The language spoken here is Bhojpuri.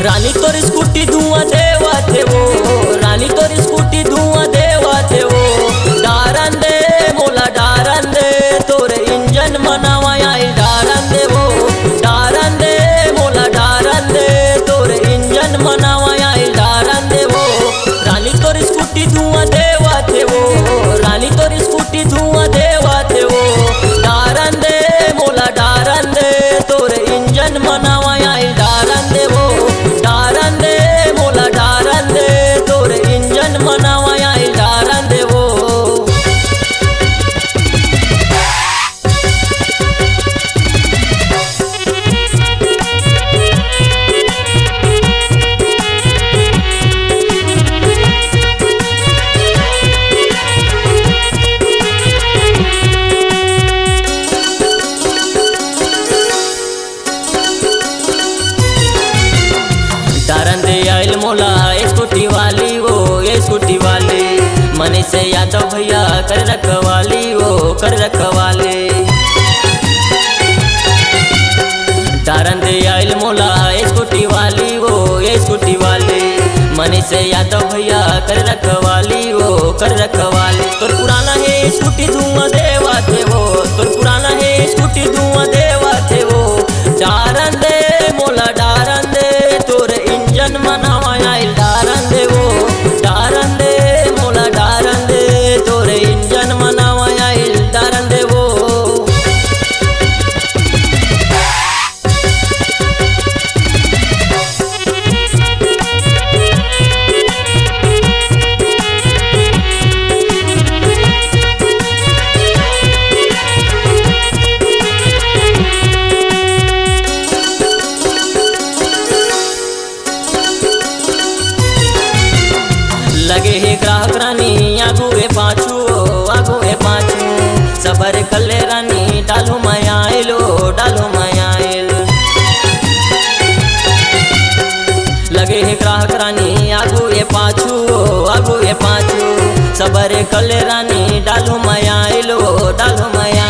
रानी तोर स्कूटी धुआं देवा थे वो, रानी तोर स्कूटी धुआं देवा थे वो। डारन दे मोला डारन दे, तोर इंजन मनावा आई डारन दे वो। डारन दे मोला डारन दे, तोर इंजन मनावा आई डारन दे वो। रानी तोर स्कूटी धुआं देवा थे वो, रानी तोर स्कूटी धुआं देवा थे वो। डारन दे मोला डारन दे, तोर इंजन मनावा आई डारन दे वो। डारन दे मोला डारन दे, तोर इंजन मनावा आई डारन दे वो। डारन दे आइल मोला स्कूटी वाली वो, ये स्कूटी वाली मने से यादव भैया कर रखवाली वो, कर रखवाली। डारन दे आइल मोला स्कूटी वाली वो, ये स्कूटी वाली मने से यादव भैया कर रखवाली वो, कर रखवाली। तोर पुराना है स्कूटी धुआं देवा थे वो, तोर पुराना है स्कूटी धुआं देवा थे वो। डारन दे मोला डारन दे, तोर इंजन मनावा आई डारन दे वो। डारन दे मोला डारन दे, तोर इंजन मनावा आई डारन दे वो। लगे हे ग्राहक रानी आगू ए पाछू, आगू ए पाछू सबर कले रानी डालो मायालो, डालो मायाल। लगे हे ग्राहक रानी आगू ए पाछू, आगू ए पाछू सबर कले रानी डालो मायालो, डालो माया।